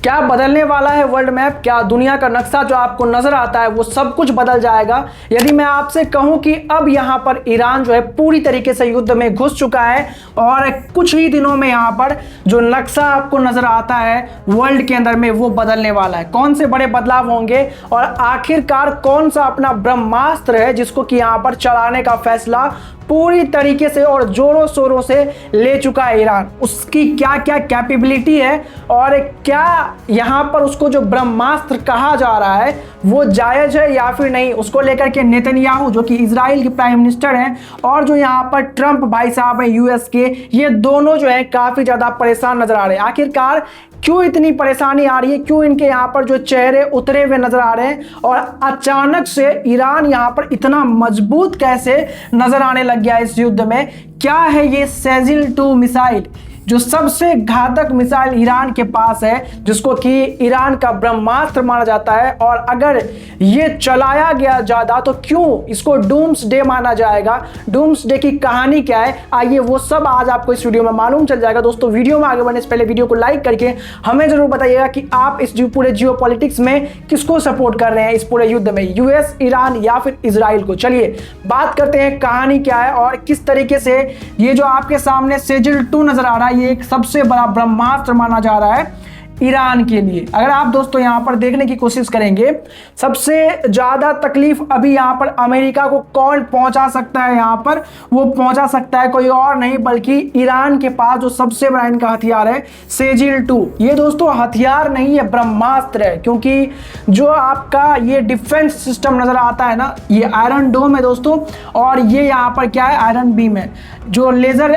क्या बदलने वाला है वर्ल्ड मैप? क्या दुनिया का नक्शा जो आपको नजर आता है वो सब कुछ बदल जाएगा? यदि मैं आपसे कहूं कि अब यहां पर ईरान जो है पूरी तरीके से युद्ध में घुस चुका है और कुछ ही दिनों में यहां पर जो नक्शा आपको नजर आता है वर्ल्ड के अंदर में वो बदलने वाला है। कौन से बड़े बदलाव होंगे और आखिरकार कौन सा अपना ब्रह्मास्त्र है जिसको कि यहां पर चलाने का फैसला पूरी तरीके से और जोरों शोरों से ले चुका है ईरान, उसकी क्या क्या कैपेबिलिटी है और क्या यहां पर उसको जो ब्रह्मास्त्र कहा जा रहा है वो जायज है या फिर नहीं, उसको लेकर के नेतन्याहू जो कि इजराइल के प्राइम मिनिस्टर हैं और जो यहां पर ट्रंप भाई साहब हैं यूएस के, ये दोनों जो है काफी ज्यादा परेशान नजर आ रहे हैं। आखिरकार क्यों इतनी परेशानी आ रही है, क्यों इनके यहाँ पर जो चेहरे उतरे हुए नजर आ रहे हैं और अचानक से ईरान यहाँ पर इतना मजबूत कैसे नजर आने लग गया इस युद्ध में? क्या है ये सेजिल-2 मिसाइल जो सबसे घातक मिसाइल ईरान के पास है, जिसको कि ईरान का ब्रह्मास्त्र माना जाता है और अगर ये चलाया गया ज्यादा तो क्यों इसको डूम्सडे माना जाएगा? डूम्सडे की कहानी क्या है, आइए वो सब आज आपको इस वीडियो में मालूम चल जाएगा। दोस्तों वीडियो में आगे बढ़ने से पहले वीडियो को लाइक करके हमें जरूर बताइएगा कि आप इस पूरे जियोपॉलिटिक्स में किसको सपोर्ट कर रहे हैं, इस पूरे युद्ध में, यूएस, ईरान या फिर इजराइल को। चलिए बात करते हैं कहानी क्या है और किस तरीके से ये जो आपके सामने सेजिल-2 नजर आ रहा है ये एक सबसे बड़ा ब्रह्मास्त्र माना जा रहा है ईरान के लिए। अगर आप दोस्तों यहां पर देखने की कोशिश करेंगे, सबसे ज्यादा तकलीफ अभी यहां पर अमेरिका को कौन पहुंचा सकता है, यहां पर वो पहुंचा सकता है कोई और नहीं बल्कि ईरान के पास जो सबसे बड़ा इनका हथियार है सेजिल-2। ये दोस्तों हथियार नहीं है, ब्रह्मास्त्र है, क्योंकि जो आपका ये डिफेंस सिस्टम नजर आता है ना, ये आयरन डोम है दोस्तों और ये यहाँ पर क्या है, आयरन बीम है, जो लेजर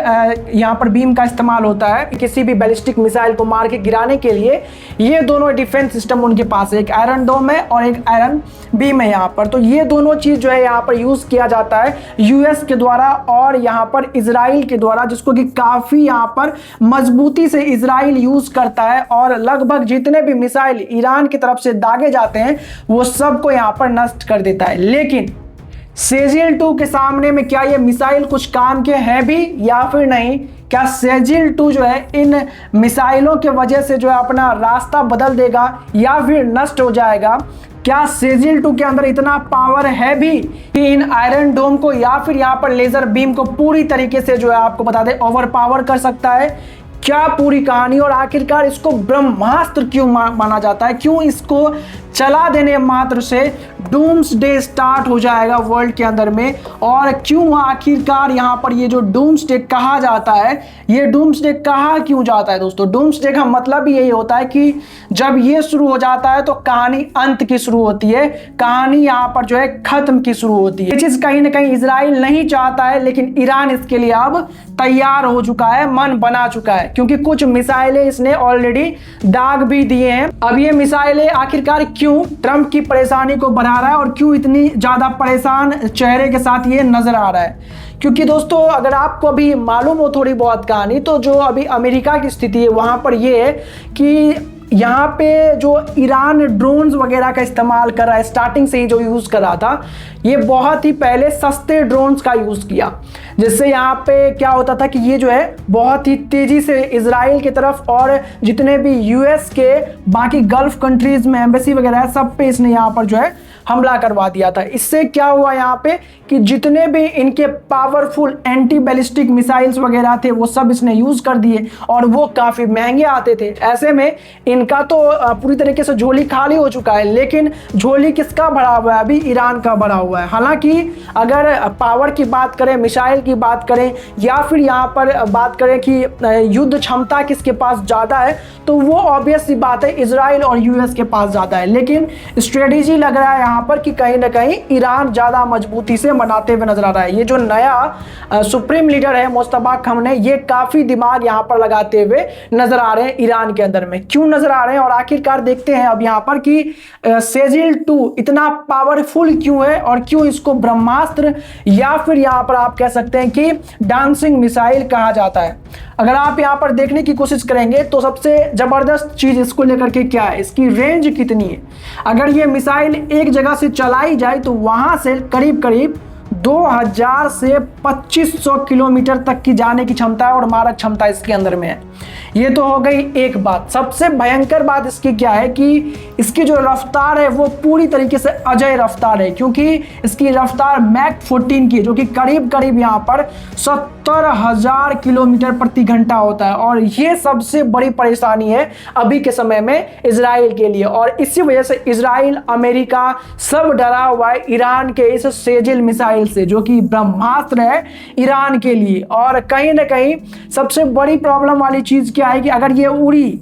यहाँ पर बीम का इस्तेमाल होता है किसी भी बैलिस्टिक मिसाइल को मार के गिराने के लिए। ये दोनों डिफेंस सिस्टम उनके पास है, एक आयरन डोम है और एक आयरन बीम है यहाँ पर। तो ये दोनों चीज जो है यहाँ पर यूज किया जाता है यूएस के द्वारा और यहाँ पर इजराइल के द्वारा, जिसको कि काफी यहाँ पर मजबूती से इजराइल यूज करता है और लगभग जितने भी मिसाइल ईरान की तरफ से दागे जाते हैं वो सबको यहाँ पर नष्ट कर देता है। लेकिन सेजिल-2 के सामने में क्या ये मिसाइल कुछ काम के हैं भी या फिर नहीं? क्या सेजिल-2 जो है इन मिसाइलों के वजह से जो है अपना रास्ता बदल देगा या फिर नष्ट हो जाएगा? क्या सेजिल-2 के अंदर इतना पावर है भी कि इन आयरन डोम को या फिर यहाँ पर लेजर बीम को पूरी तरीके से जो है आपको बता दें ओवर पावर कर सकता है? क्या पूरी कहानी और आखिरकार इसको ब्रह्मास्त्र क्यों माना जाता है? क्यों इसको चला देने मात्र से डूम्सडे स्टार्ट हो जाएगा वर्ल्ड के अंदर में? और क्यों आखिरकार यहाँ पर ये जो डूम्सडे कहा जाता है, ये डूम्सडे कहा क्यों जाता है दोस्तों? डूम्सडे का मतलब ही यही होता है कि जब ये शुरू हो जाता है तो कहानी अंत की शुरू होती है, कहानी यहाँ पर जो है खत्म की शुरू होती है। ये चीज कहीं ना कहीं इजराइल नहीं चाहता है, लेकिन ईरान इसके लिए अब तैयार हो चुका है, मन बना चुका है, क्योंकि कुछ मिसाइलें इसने ऑलरेडी दाग भी दिए हैं। अब ये मिसाइलें आखिरकार क्यों ट्रंप की परेशानी को बढ़ा रहा है और क्यों इतनी ज्यादा परेशान चेहरे के साथ ये नजर आ रहा है? क्योंकि दोस्तों अगर आपको अभी मालूम हो थोड़ी बहुत कहानी, तो जो अभी अमेरिका की स्थिति है वहां पर ये है कि यहाँ पे जो ईरान ड्रोन्स वगैरह का इस्तेमाल कर रहा है, स्टार्टिंग से ही जो यूज कर रहा था, ये बहुत ही पहले सस्ते ड्रोन्स का यूज किया, जिससे यहाँ पे क्या होता था कि ये जो है बहुत ही तेजी से इजराइल की तरफ और जितने भी यूएस के बाकी गल्फ कंट्रीज में एम्बेसी वगैरह है सब पे इसने यहाँ पर जो है हमला करवा दिया था। इससे क्या हुआ यहाँ पे कि जितने भी इनके पावरफुल एंटी बैलिस्टिक मिसाइल्स वगैरह थे वो सब इसने यूज कर दिए और वो काफी महंगे आते थे। ऐसे में इनका तो पूरी तरीके से झोली खाली हो चुका है, लेकिन झोली किसका भरा हुआ है? अभी ईरान का भरा हुआ है। हालांकि अगर पावर की बात करें, मिसाइल की बात करें या फिर यहाँ पर बात करें कि युद्ध क्षमता किसके पास ज्यादा है, तो वो ऑब्वियस सी बात है इजराइल और यूएस के पास ज्यादा है। लेकिन स्ट्रेटेजी लग रहा है यहाँ पर कि कहीं ना कहीं ईरान ज्यादा मजबूती से मनाते हुए नजर आ रहा है। ये जो नया सुप्रीम लीडर है मुस्तफा खमने, ये काफी दिमाग यहाँ पर लगाते हुए नजर आ रहे हैं ईरान के अंदर में। क्यों नजर आ रहे हैं और आखिरकार देखते हैं अब यहाँ पर कि सेजिल-2 इतना पावरफुल क्यों है और क्यों इसको ब्रह्मास्त्र या फिर यहाँ पर आप कह सकते हैं कि डांसिंग मिसाइल कहा जाता है। अगर आप यहाँ पर देखने की कोशिश करेंगे तो सबसे जबरदस्त चीज इसको लेकर के क्या है, इसकी रेंज कितनी है। अगर ये मिसाइल एक जगह से चलाई जाए तो वहां से करीब करीब 2000 से 2500 किलोमीटर तक की जाने की क्षमता है और मारक क्षमता इसके अंदर में है। ये तो हो गई एक बात। सबसे भयंकर बात इसकी क्या है कि इसकी जो रफ्तार है वो पूरी तरीके से अजय रफ्तार है, क्योंकि इसकी रफ्तार मैक 14 की है, जो कि करीब करीब यहाँ पर 70,000 किलोमीटर प्रति घंटा होता है। और ये सबसे बड़ी परेशानी है अभी के समय में इजराइल के लिए, और इसी वजह से इजराइल, अमेरिका सब डरा हुआ है ईरान के इस सेजिल मिसाइल से, जो कि ब्रह्मास्त्र है ईरान के लिए। और कहीं ना कहीं सबसे बड़ी प्रॉब्लम वाली चीज क्या है कि अगर ये उड़ी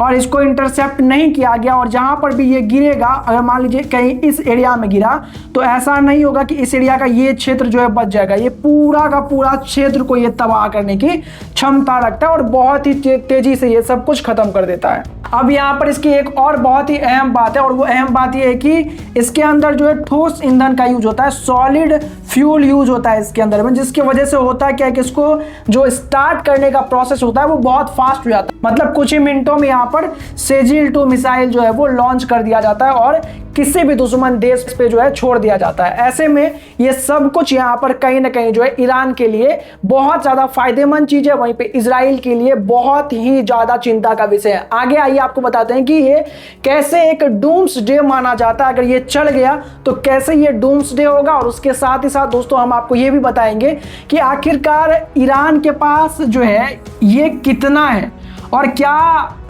और इसको इंटरसेप्ट नहीं किया गया और जहां पर भी ये गिरेगा, अगर मान लीजिए कहीं इस एरिया में गिरा, तो ऐसा नहीं होगा कि इस एरिया का ये क्षेत्र जो है बच जाएगा। ये पूरा का पूरा क्षेत्र को ये तबाह करने की क्षमता रखता है और बहुत ही तेजी से ये सब कुछ खत्म कर देता है। अब यहाँ पर इसकी एक और बहुत ही अहम बात है, और वो अहम बात ये है कि इसके अंदर जो है ठोस ईंधन का यूज होता है, सॉलिड फ्यूल यूज होता है इसके अंदर में, जिसकी वजह से होता है क्या है कि इसको जो स्टार्ट करने का प्रोसेस होता है वो बहुत फास्ट हो जाता है। मतलब कुछ ही मिनटों में यहाँ पर सेजिल 2 मिसाइल जो है वो लॉन्च कर दिया जाता है और किसी भी दुश्मन देश पे जो है छोड़ दिया जाता है। ऐसे में ये सब कुछ यहाँ पर कहीं ना कहीं जो है ईरान के लिए बहुत ज्यादा फायदेमंद चीज है, वहीं पे इजराइल के लिए बहुत ही ज्यादा चिंता का विषय है। आगे आइए आपको बताते हैं कि ये कैसे एक डूम्स डे माना जाता है। अगर ये चल गया तो कैसे ये डूम्स डे होगा, और उसके साथ ही साथ दोस्तों हम आपको ये भी बताएंगे कि आखिरकार ईरान के पास जो है ये कितना है और क्या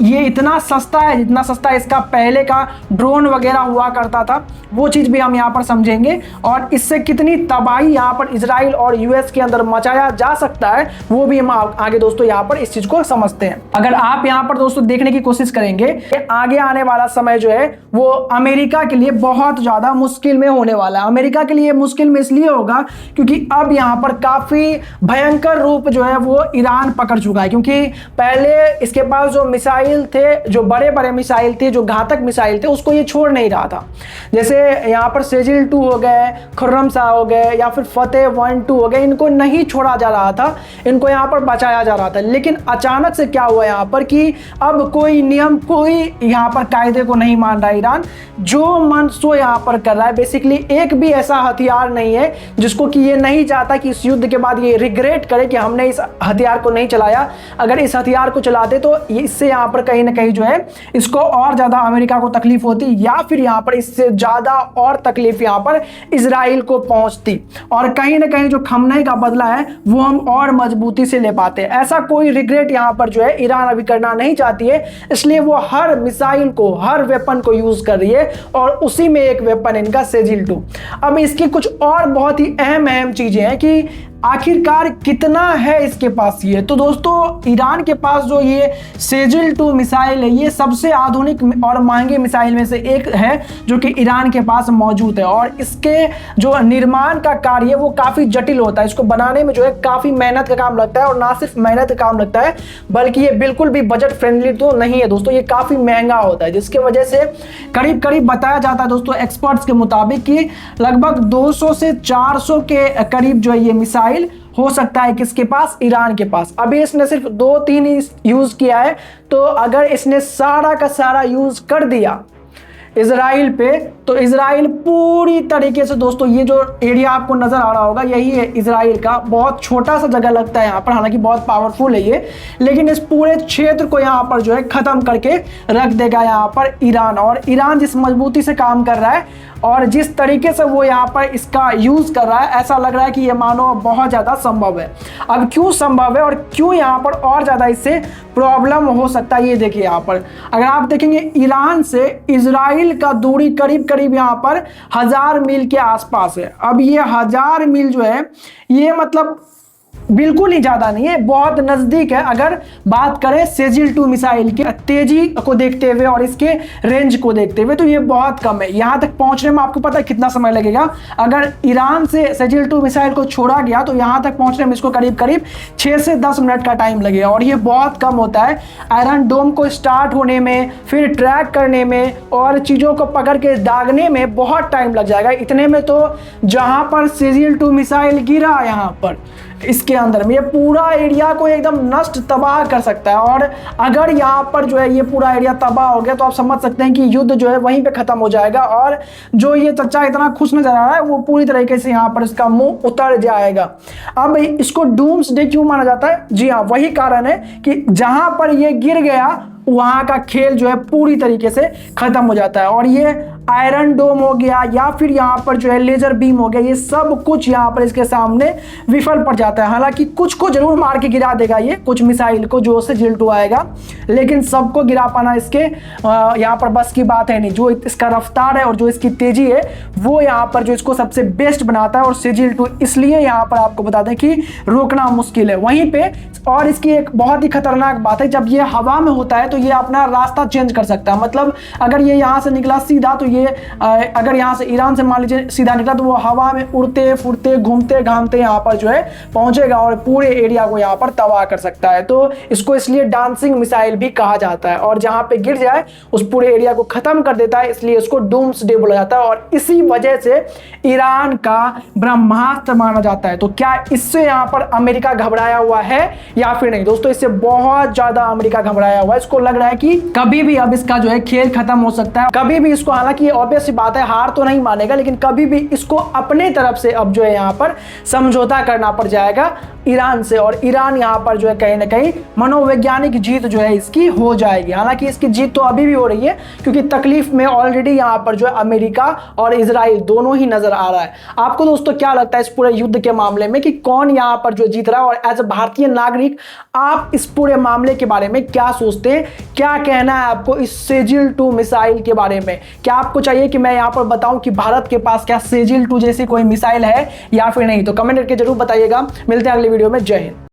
ये इतना सस्ता है जितना सस्ता इसका पहले का ड्रोन वगैरह हुआ करता था, वो चीज़ भी हम यहाँ पर समझेंगे। और इससे कितनी तबाही यहाँ पर इजराइल और यूएस के अंदर मचाया जा सकता है वो भी हम आगे दोस्तों यहाँ पर इस चीज़ को समझते हैं। अगर आप यहाँ पर दोस्तों देखने की कोशिश करेंगे कि आगे आने वाला समय जो है वो अमेरिका के लिए बहुत ज़्यादा मुश्किल में होने वाला है। अमेरिका के लिए मुश्किल में इसलिए होगा क्योंकि अब यहाँ पर काफ़ी भयंकर रूप जो है वो ईरान पकड़ चुका है, क्योंकि पहले इसके पास जो मिसाइल थे, जो बड़े बड़े मिसाइल थे, जो घातक मिसाइल थे, उसको ये छोड़ नहीं रहा था। जैसे यहाँ पर सेजिल 2 हो गए, खुर्रम शाह हो गए या फिर फतेह 1-2 हो गए, इनको नहीं छोड़ा जा रहा था, इनको यहाँ पर बचाया जा रहा था। लेकिन अचानक से क्या हुआ यहाँ पर कि अब कोई नियम, कोई यहाँ पर कायदे को नहीं मान रहा ईरान, जो मन सो यहाँ पर कर रहा है। बेसिकली एक भी ऐसा हथियार नहीं है जिसको कि ये नहीं चाहता कि इस युद्ध के बाद ये रिग्रेट करे कि हमने इस हथियार को नहीं चलाया। अगर इस हथियार को चलाते तो इससे यहाँ पर कहीं ना कहीं जो है इसको और ज्यादा अमेरिका को तकलीफ होती, या फिर यहाँ पर इससे ज्यादा और तकलीफ यहाँ पर इजराइल को पहुंचती, और कहीं ना कहीं जो खमनई का बदला है वो हम और मजबूती से ले पाते। ऐसा कोई रिग्रेट यहाँ पर जो है ईरान अभी करना नहीं चाहती है, इसलिए वो हर मिसाइल को, हर वेपन को यूज कर रही है, और उसी में एक वेपन इनका सेजिल 2। अब इसकी कुछ और बहुत ही अहम चीजें हैं कि आखिरकार कितना है इसके पास ये। तो दोस्तों ईरान के पास जो ये सेजिल 2 मिसाइल है, ये सबसे आधुनिक और महंगे मिसाइल में से एक है जो कि ईरान के पास मौजूद है, और इसके जो निर्माण का कार्य है वो काफ़ी जटिल होता है। इसको बनाने में जो है काफ़ी मेहनत का काम लगता है, और ना सिर्फ मेहनत का काम लगता है बल्कि ये बिल्कुल भी बजट फ्रेंडली तो नहीं है दोस्तों, ये काफ़ी महंगा होता है, जिसकी वजह से करीब करीब बताया जाता है दोस्तों एक्सपर्ट्स के मुताबिक कि लगभग 200 से 400 के करीब जो है ये मिसाइल हो सकता है किसके पास, ईरान के पास। अभी इसने सिर्फ 2-3 ही यूज किया है, तो अगर इसने सारा का सारा यूज कर दिया इजराइल पे, तो इजराइल पूरी तरीके से दोस्तों, ये जो एरिया आपको नजर आ रहा होगा यही है इजराइल का, बहुत छोटा सा जगह लगता है यहाँ पर, हालांकि बहुत पावरफुल है ये, लेकिन इस पूरे क्षेत्र को यहाँ पर जो है खत्म करके रख देगा यहाँ पर ईरान। और ईरान जिस मजबूती से काम कर रहा है और जिस तरीके से वो यहाँ पर इसका यूज कर रहा है, ऐसा लग रहा है कि ये मानो बहुत ज्यादा संभव है। अब क्यों संभव है और क्यों यहाँ पर और ज्यादा इससे प्रॉब्लम हो सकता है, ये देखिए यहाँ पर अगर आप देखेंगे ईरान से इजराइल का दूरी करीब करीब यहाँ पर 1000 मील के आसपास है। अब ये 1000 मील जो है ये मतलब बिल्कुल ही ज्यादा नहीं है, बहुत नजदीक है। अगर बात करें सेजिल 2 मिसाइल की तेजी को देखते हुए और इसके रेंज को देखते हुए, तो ये बहुत कम है। यहां तक पहुंचने में आपको पता है कितना समय लगेगा? अगर ईरान से सेजिल 2 मिसाइल को छोड़ा गया तो यहां तक पहुंचने में इसको करीब करीब 6 से 10 मिनट का टाइम लगेगा, और ये बहुत कम होता है। आयरन डोम को स्टार्ट होने में, फिर ट्रैक करने में और चीजों को पकड़ के दागने में बहुत टाइम लग जाएगा। इतने में तो जहां पर सेजिल 2 मिसाइल गिरा यहाँ पर इसके अंदर में, ये पूरा एरिया को एकदम नष्ट तबाह कर सकता है। और अगर यहाँ पर जो है ये पूरा एरिया तबाह हो गया तो आप समझ सकते हैं कि युद्ध जो है वहीं पे खत्म हो जाएगा। और जो ये चच्चा इतना खुश नजर आ रहा है वो पूरी तरीके से यहाँ पर इसका मुंह उतर जाएगा। अब इसको डूम्सडे क्यों माना जाता है? जी हाँ, वही कारण है कि जहां पर ये गिर गया वहां का खेल जो है पूरी तरीके से खत्म हो जाता है। और ये आयरन डोम हो गया या फिर यहाँ पर जो है लेजर बीम हो गया, ये सब कुछ यहाँ पर इसके सामने विफल पड़ जाता है। हालांकि कुछ को जरूर मार के गिरा देगा ये, कुछ मिसाइल को जो सेजिल-2 आएगा, लेकिन सबको गिरा पाना इसके यहाँ पर बस की बात है नहीं। जो इसका रफ्तार है और जो इसकी तेजी है वो यहाँ पर जो इसको सबसे बेस्ट बनाता है। और सेजिल-2 इसलिए यहाँ पर आपको बता दें कि रोकना मुश्किल है वहीं पे। और इसकी एक बहुत ही खतरनाक बात है, जब ये हवा में होता है तो ये अपना रास्ता चेंज कर सकता है। मतलब अगर ये यहाँ से निकला सीधा तो ये अगर यहाँ से ईरान से मान लीजिए सीधा निकला तो वो हवा में उड़ते फुड़ते घूमते घामते यहाँ पर जो है पहुंचेगा और पूरे एरिया को यहाँ पर तबाह कर सकता है। तो इसको इसलिए डांसिंग मिसाइल भी कहा जाता है। और जहाँ पे गिर जाए उस पूरे एरिया को खत्म कर देता है, इसलिए इसको डूम्सडे बोला जाता है। और इसी वजह से ईरान का ब्रह्मास्त्र माना जाता है। तो क्या इससे यहाँ पर अमेरिका घबराया हुआ है या फिर नहीं? दोस्तों, इससे बहुत ज्यादा अमेरिका घबराया हुआ है। इसको लग रहा है कि कभी भी अब इसका जो है खेल खत्म हो सकता है। कभी भी इसको, हालांकि ऑब्वियस सी बात है हार तो नहीं मानेगा, लेकिन कभी भी इसको अपने तरफ से अब जो है यहाँ पर समझौता करना पड़ जाएगा ईरान से। और ईरान यहाँ पर जो है कहीं ना कहीं मनोवैज्ञानिक जीत जो है इसकी हो जाएगी। हालांकि इसकी जीत तो अभी भी हो रही है क्योंकि तकलीफ में ऑलरेडी यहाँ पर जो है अमेरिका और इजराइल दोनों ही नजर आ रहा है। आपको दोस्तों क्या लगता है इस पूरे युद्ध के मामले में कि कौन यहाँ पर जो जीत रहा है? और एज ए भारतीय नागरिक आप इस पूरे मामले के बारे में क्या सोचते हैं? क्या कहना है आपको इस सेजिल-2 मिसाइल के बारे में? क्या आपको चाहिए कि मैं यहाँ पर बताऊं कि भारत के पास क्या सेजिल-2 जैसी कोई मिसाइल है या फिर नहीं? तो कमेंट करके जरूर बताइएगा। मिलते हैं अगले वीडियो में। जय हिंद।